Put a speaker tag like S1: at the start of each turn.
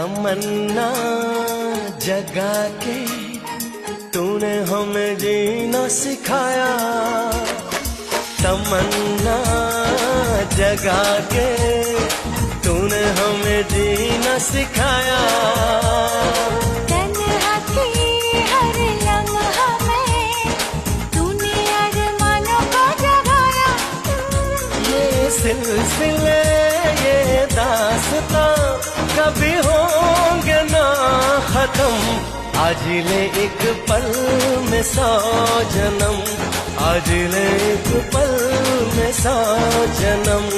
S1: तमन्ना जगा के तूने हमें जीना सिखाया, तमन्ना जगा के तूने हमें जीना सिखाया।
S2: तन्हा की हर लम्हा में तूने अरमानों को जगाया।
S1: ये सिलसिले ये दास्तां कभी होंगे ना खत्म, आज ले एक पल में 100 जन्म, आज ले एक पल में 100 जन्म।